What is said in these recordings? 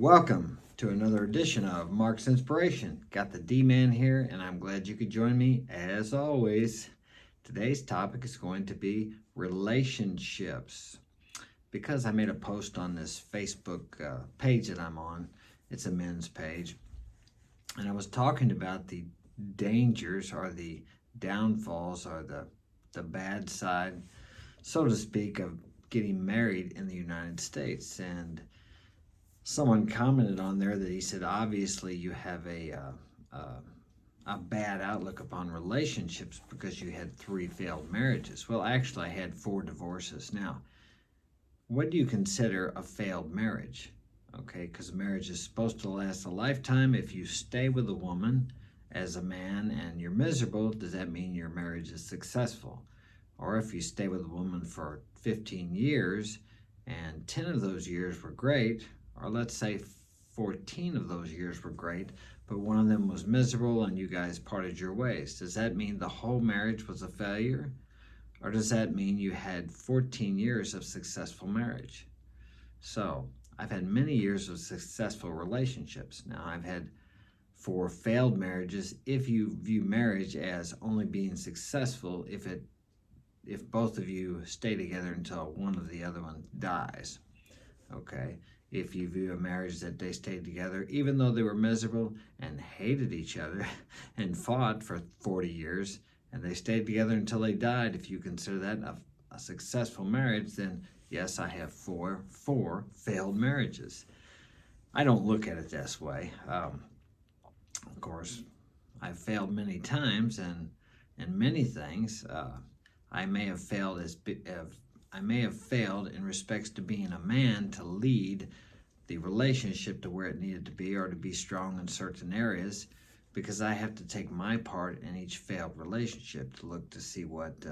Welcome to another edition of Mark's Inspiration. Got the D-Man here, and I'm glad you could join me as always. Today's topic is going to be relationships. Because I made a post on this Facebook page that I'm on, it's a men's page, and I was talking about the dangers or the downfalls or the bad side, so to speak, of getting married in the United States. And someone commented on there that he said, obviously you have a bad outlook upon relationships because you had 3 failed marriages. Well, actually, I had 4 divorces. Now, what do you consider a failed marriage? Okay, because marriage is supposed to last a lifetime. If you stay with a woman as a man and you're miserable, does that mean your marriage is successful? Or if you stay with a woman for 15 years and 10 of those years were great, or let's say 14 of those years were great, but one of them was miserable and you guys parted your ways, does that mean the whole marriage was a failure? Or does that mean you had 14 years of successful marriage? So I've had many years of successful relationships. Now I've had 4 failed marriages if you view marriage as only being successful if both of you stay together until one of the other one dies. Okay, if you view a marriage that they stayed together even though they were miserable and hated each other and fought for 40 years and they stayed together until they died, if you consider that a successful marriage, then yes, I have four failed marriages. I don't look at it this way. Of course, I've failed many times and in many things. I may have failed in respects to being a man to lead the relationship to where it needed to be or to be strong in certain areas, because I have to take my part in each failed relationship to look to see what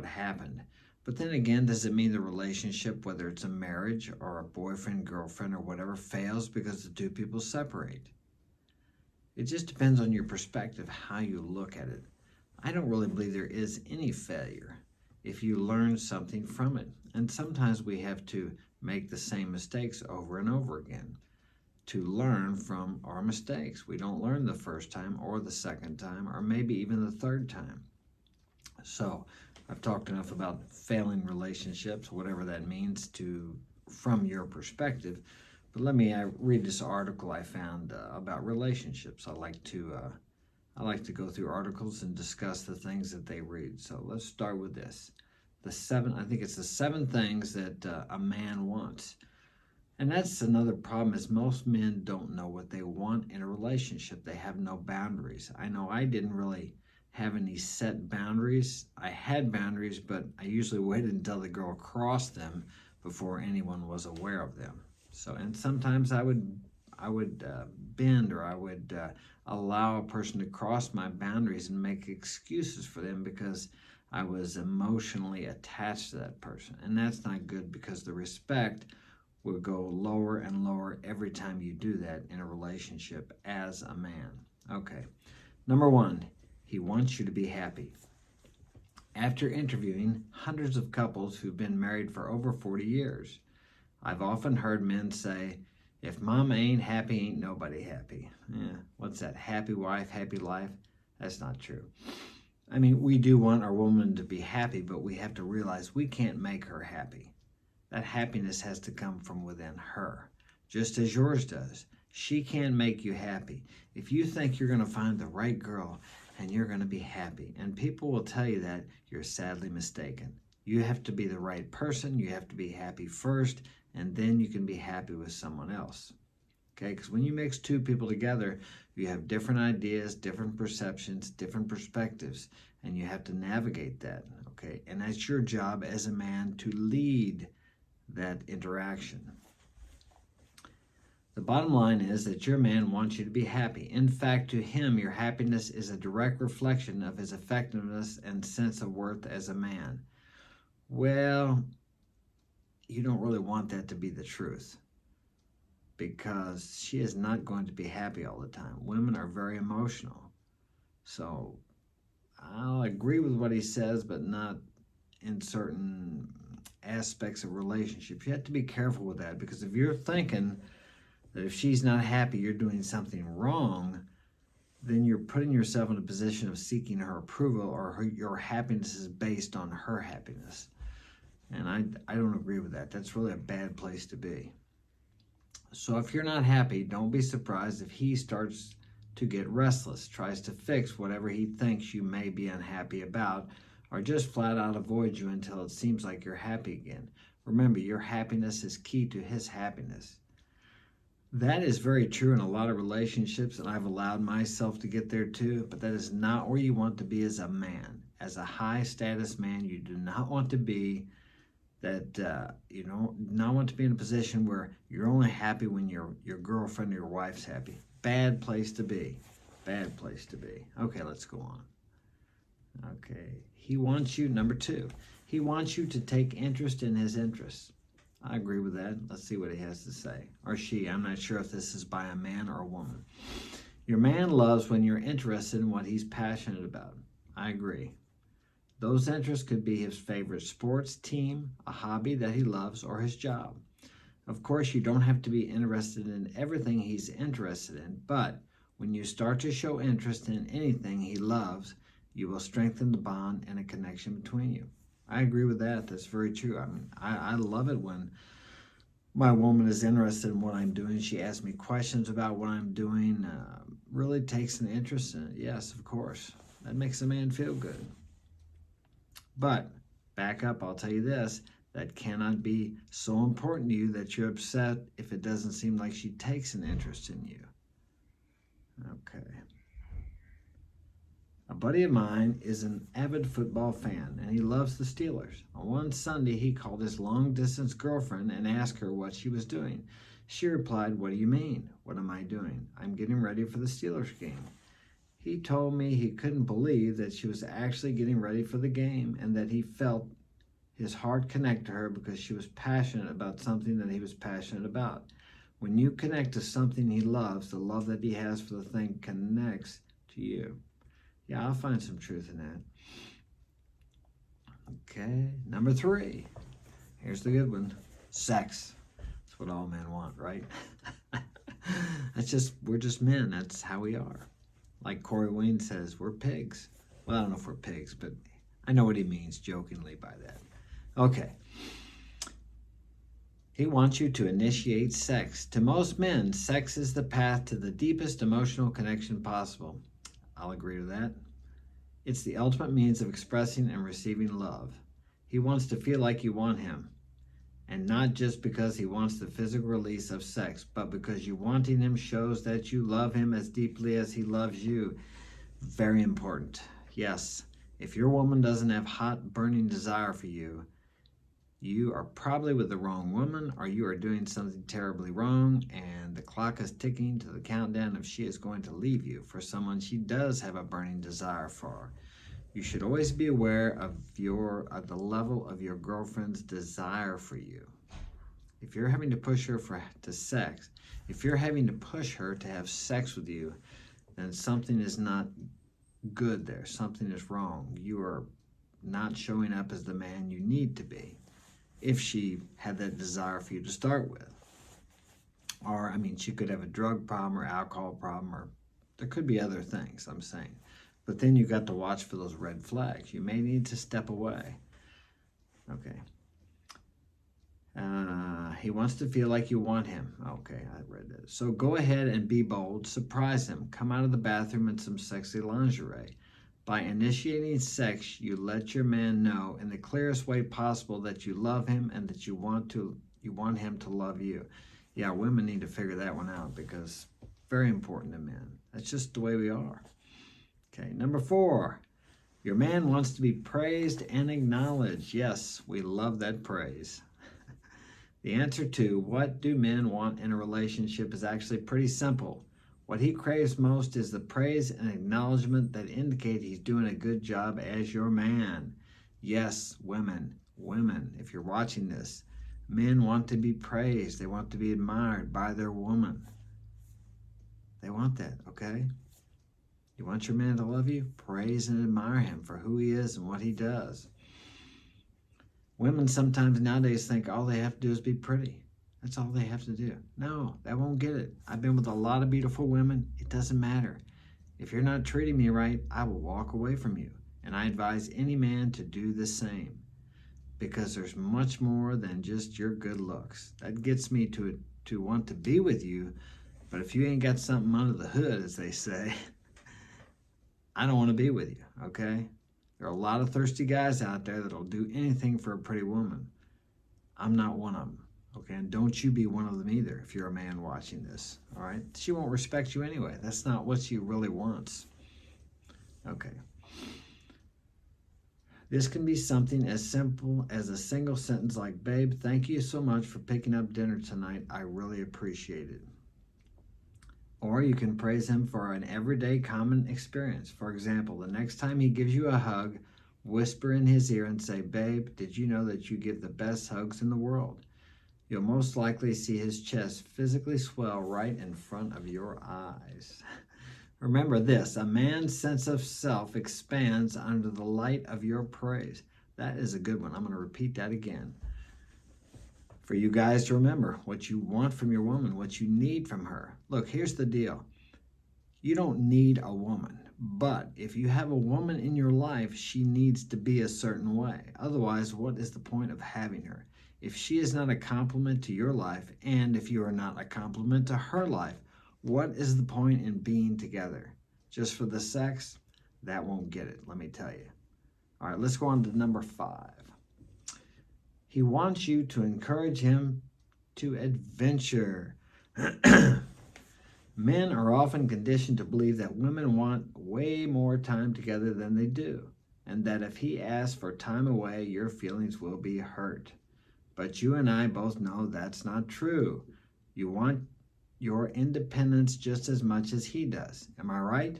happened. But then again, does it mean the relationship, whether it's a marriage or a boyfriend, girlfriend, or whatever, fails because the 2 people separate? It just depends on your perspective, how you look at it. I don't really believe there is any failure if you learn something from it. And sometimes we have to make the same mistakes over and over again to learn from our mistakes. We don't learn the first time or the second time or maybe even the third time. So I've talked enough about failing relationships, whatever that means from your perspective. But let me read this article I found about relationships. I like to go through articles and discuss the things that they read. So let's start with this. I think it's the 7 things that a man wants. And that's another problem, is most men don't know what they want in a relationship. They have no boundaries. I know I didn't really have any set boundaries. I had boundaries, but I usually waited until the girl crossed them before anyone was aware of them. So, and sometimes I would bend, or I would allow a person to cross my boundaries and make excuses for them because I was emotionally attached to that person. And that's not good, because the respect will go lower and lower every time you do that in a relationship as a man. Okay, number 1, he wants you to be happy. After interviewing hundreds of couples who've been married for over 40 years, I've often heard men say, if mama ain't happy, ain't nobody happy. Yeah, what's that? Happy wife, happy life? That's not true. I mean, we do want our woman to be happy, but we have to realize we can't make her happy. That happiness has to come from within her, just as yours does. She can't make you happy. If you think you're going to find the right girl and you're going to be happy, and people will tell you that, you're sadly mistaken. You have to be the right person. You have to be happy first, and then you can be happy with someone else. Okay, because when you mix 2 people together, you have different ideas, different perceptions, different perspectives, and you have to navigate that. Okay, and that's your job as a man, to lead that interaction. The bottom line is that your man wants you to be happy. In fact, to him, your happiness is a direct reflection of his effectiveness and sense of worth as a man. Well, you don't really want that to be the truth, because she is not going to be happy all the time. Women are very emotional. So I'll agree with what he says, but not in certain aspects of relationships. You have to be careful with that, because if you're thinking that if she's not happy, you're doing something wrong, then you're putting yourself in a position of seeking her approval, or your happiness is based on her happiness. And I don't agree with that. That's really a bad place to be. So if you're not happy, don't be surprised if he starts to get restless, tries to fix whatever he thinks you may be unhappy about, or just flat out avoids you until it seems like you're happy again. Remember, your happiness is key to his happiness. That is very true in a lot of relationships, and I've allowed myself to get there too, but that is not where you want to be as a man. As a high status man, you do not want to be you don't not want to be in a position where you're only happy when your girlfriend or your wife's happy. Bad place to be. Bad place to be. Okay, let's go on. Okay, he wants you, number 2, he wants you to take interest in his interests. I agree with that. Let's see what he has to say. Or she. I'm not sure if this is by a man or a woman. Your man loves when you're interested in what he's passionate about. I agree. Those interests could be his favorite sports team, a hobby that he loves, or his job. Of course, you don't have to be interested in everything he's interested in, but when you start to show interest in anything he loves, you will strengthen the bond and a connection between you. I agree with that. That's very true. I mean, I love it when my woman is interested in what I'm doing. She asks me questions about what I'm doing, really takes an interest in it. Yes, of course. That makes a man feel good. But back up, I'll tell you this, that cannot be so important to you that you're upset if it doesn't seem like she takes an interest in you. Okay. A buddy of mine is an avid football fan, and he loves the Steelers. On one Sunday, he called his long-distance girlfriend and asked her what she was doing. She replied, "What do you mean? What am I doing? I'm getting ready for the Steelers game." He told me he couldn't believe that she was actually getting ready for the game, and that he felt his heart connect to her because she was passionate about something that he was passionate about. When you connect to something he loves, the love that he has for the thing connects to you. Yeah, I'll find some truth in that. Okay, number 3. Here's the good one. Sex. That's what all men want, right? We're just men. That's how we are. Like Corey Wayne says, we're pigs. Well, I don't know if we're pigs, but I know what he means jokingly by that. Okay. He wants you to initiate sex. To most men, sex is the path to the deepest emotional connection possible. I'll agree with that. It's the ultimate means of expressing and receiving love. He wants to feel like you want him. And not just because he wants the physical release of sex, but because you wanting him shows that you love him as deeply as he loves you. Very important. Yes, if your woman doesn't have hot, burning desire for you, you are probably with the wrong woman, or you are doing something terribly wrong, and the clock is ticking to the countdown if she is going to leave you for someone she does have a burning desire for. You should always be aware of the level of your girlfriend's desire for you. If you're having to push her to sex, if you're having to push her to have sex with you, then something is not good there. Something is wrong. You are not showing up as the man you need to be, if she had that desire for you to start with. Or, I mean, she could have a drug problem or alcohol problem, or there could be other things, I'm saying. But then you got to watch for those red flags. You may need to step away. Okay. He wants to feel like you want him. Okay, I read that. So go ahead and be bold. Surprise him. Come out of the bathroom in some sexy lingerie. By initiating sex, you let your man know in the clearest way possible that you love him and that you want him to love you. Yeah, women need to figure that one out, because very important to men. That's just the way we are. Okay, number 4. Your man wants to be praised and acknowledged. Yes, we love that praise. The answer to what do men want in a relationship is actually pretty simple. What he craves most is the praise and acknowledgement that indicate he's doing a good job as your man. Yes, women, if you're watching this, men want to be praised. They want to be admired by their woman. They want that, okay? You want your man to love you? Praise and admire him for who he is and what he does. Women sometimes nowadays think all they have to do is be pretty. That's all they have to do. No, that won't get it. I've been with a lot of beautiful women. It doesn't matter. If you're not treating me right, I will walk away from you. And I advise any man to do the same, because there's much more than just your good looks. That gets me to want to be with you, but if you ain't got something under the hood, as they say, I don't want to be with you, okay? There are a lot of thirsty guys out there that'll do anything for a pretty woman. I'm not one of them, okay? And don't you be one of them either if you're a man watching this, all right? She won't respect you anyway. That's not what she really wants. Okay. This can be something as simple as a single sentence like, babe, thank you so much for picking up dinner tonight. I really appreciate it. Or you can praise him for an everyday common experience. For example, the next time he gives you a hug, whisper in his ear and say, babe, did you know that you give the best hugs in the world? You'll most likely see his chest physically swell right in front of your eyes. Remember this, a man's sense of self expands under the light of your praise. That is a good one. I'm going to repeat that again. For you guys to remember what you want from your woman, what you need from her. Look, here's the deal. You don't need a woman, but if you have a woman in your life, she needs to be a certain way. Otherwise, what is the point of having her? If she is not a complement to your life, and if you are not a complement to her life, what is the point in being together? Just for the sex? That won't get it, let me tell you. All right, let's go on to number 5. He wants you to encourage him to adventure. Men are often conditioned to believe that women want way more time together than they do, and that if he asks for time away, your feelings will be hurt. But you and I both know that's not true. You want your independence just as much as he does. Am I right?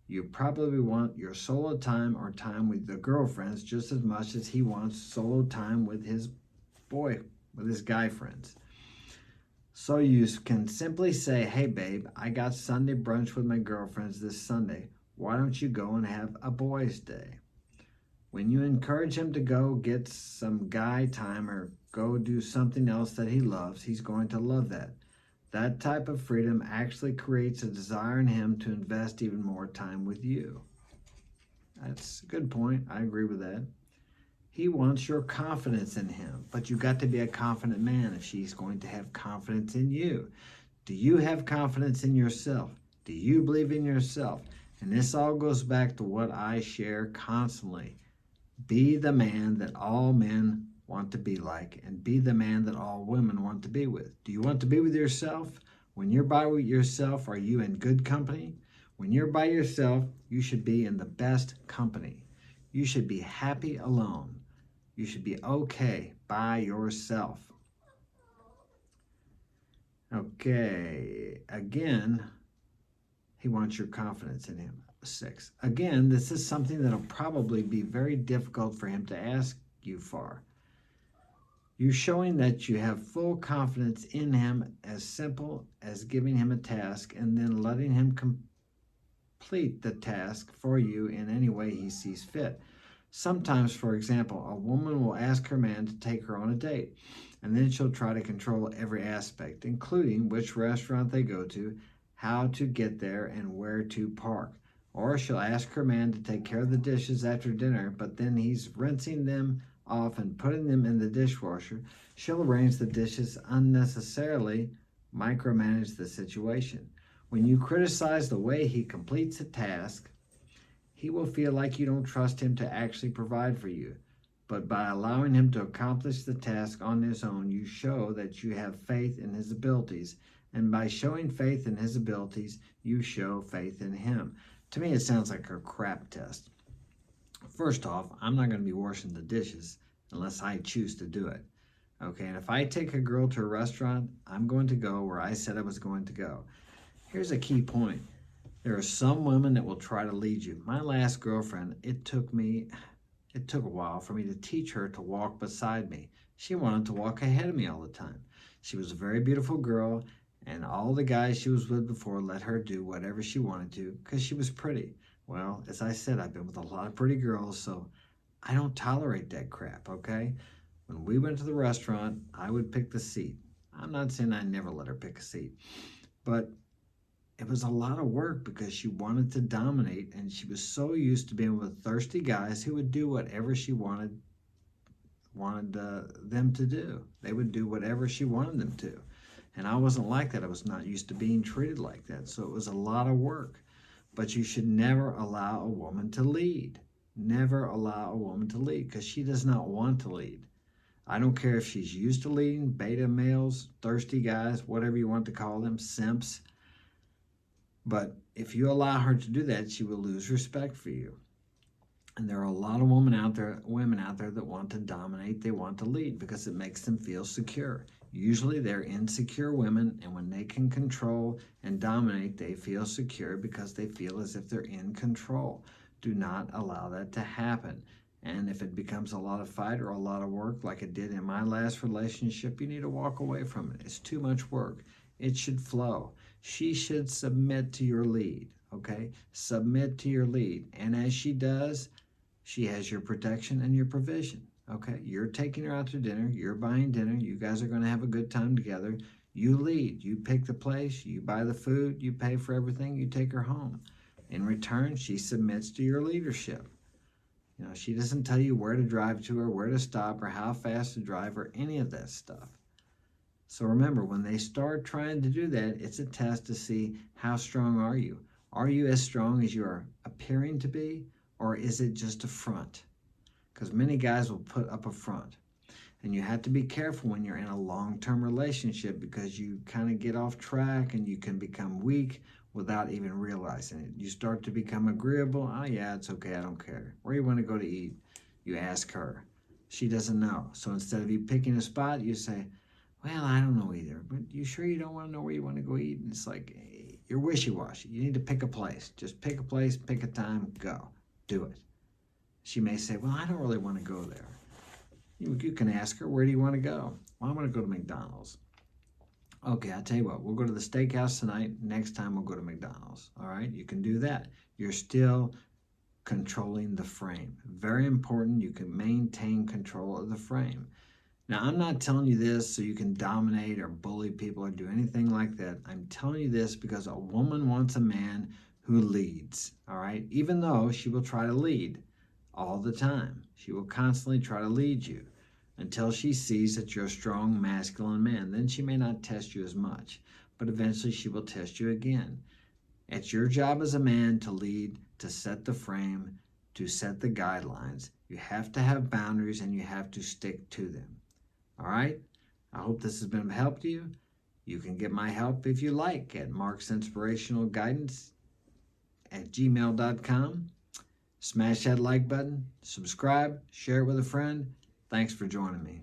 You probably want your solo time or time with the girlfriends just as much as he wants solo time with his guy friends. So you can simply say, hey babe, I got Sunday brunch with my girlfriends this Sunday. Why don't you go and have a boys' day? When you encourage him to go get some guy time or go do something else that he loves, he's going to love that. That type of freedom actually creates a desire in him to invest even more time with you. That's a good point. I agree with that. He wants your confidence in him, but you got to be a confident man if she's going to have confidence in you. Do you have confidence in yourself? Do you believe in yourself? And this all goes back to what I share constantly. Be the man that all men want to be like, and be the man that all women want to be with. Do you want to be with yourself? When you're by yourself, are you in good company? When you're by yourself, you should be in the best company. You should be happy alone. You should be okay by yourself. Okay, again, he wants your confidence in him. 6. Again, this is something that'll probably be very difficult for him to ask you for. You're showing that you have full confidence in him, as simple as giving him a task and then letting him complete the task for you in any way he sees fit. Sometimes, for example, a woman will ask her man to take her on a date, and then she'll try to control every aspect, including which restaurant they go to, how to get there, and where to park. Or she'll ask her man to take care of the dishes after dinner, but then he's rinsing them off and putting them in the dishwasher. She'll arrange the dishes unnecessarily, micromanage the situation. When you criticize the way he completes a task, he will feel like you don't trust him to actually provide for you. But by allowing him to accomplish the task on his own, you show that you have faith in his abilities. And by showing faith in his abilities, you show faith in him. To me, it sounds like a crap test. First off, I'm not going to be washing the dishes unless I choose to do it. Okay, and if I take a girl to a restaurant, I'm going to go where I said I was going to go. Here's a key point. There are some women that will try to lead you. My last girlfriend, it took a while for me to teach her to walk beside me. She wanted to walk ahead of me all the time. She was a very beautiful girl, and all the guys she was with before let her do whatever she wanted to because she was pretty. Well, as I said, I've been with a lot of pretty girls, so I don't tolerate that crap, okay? When we went to the restaurant, I would pick the seat. I'm not saying I never let her pick a seat, but it was a lot of work because she wanted to dominate, and she was so used to being with thirsty guys who would do whatever she wanted them to do. They would do whatever she wanted them to. And I wasn't like that. I was not used to being treated like that. So it was a lot of work. But you should never allow a woman to lead. Never allow a woman to lead because she does not want to lead. I don't care if she's used to leading, beta males, thirsty guys, whatever you want to call them, simps. But if you allow her to do that, she will lose respect for you. And there are a lot of women out there that want to dominate, they want to lead because it makes them feel secure. Usually they're insecure women, and when they can control and dominate, they feel secure because they feel as if they're in control. Do not allow that to happen. And if it becomes a lot of fight or a lot of work like it did in my last relationship, you need to walk away from it. It's too much work. It should flow. She should submit to your lead, okay? Submit to your lead. And as she does, she has your protection and your provision, okay? You're taking her out to dinner. You're buying dinner. You guys are going to have a good time together. You lead. You pick the place. You buy the food. You pay for everything. You take her home. In return, she submits to your leadership. You know, she doesn't tell you where to drive to or where to stop or how fast to drive or any of that stuff. So remember, when they start trying to do that, it's a test to see how strong are you. Are you as strong as you are appearing to be? Or is it just a front? Because many guys will put up a front. And you have to be careful when you're in a long-term relationship because you kind of get off track and you can become weak without even realizing it. You start to become agreeable. Oh, yeah, it's okay. I don't care. Where you want to go to eat? You ask her. She doesn't know. So instead of you picking a spot, you say, well, I don't know either. But you sure you don't want to know where you want to go eat? And it's like, you're wishy-washy. You need to pick a place. Just pick a place, pick a time, go. Do it. She may say, well, I don't really want to go there. You can ask her, where do you want to go? Well, I want to go to McDonald's. Okay, I'll tell you what, we'll go to the steakhouse tonight. Next time we'll go to McDonald's. All right, you can do that. You're still controlling the frame. Very important, you can maintain control of the frame. Now, I'm not telling you this so you can dominate or bully people or do anything like that. I'm telling you this because a woman wants a man who leads, all right? Even though she will try to lead all the time. She will constantly try to lead you until she sees that you're a strong, masculine man. Then she may not test you as much, but eventually she will test you again. It's your job as a man to lead, to set the frame, to set the guidelines. You have to have boundaries and you have to stick to them. All right? I hope this has been of help to you. You can get my help if you like at marksinspirationalguidance@gmail.com. Smash that like button, subscribe, share it with a friend. Thanks for joining me.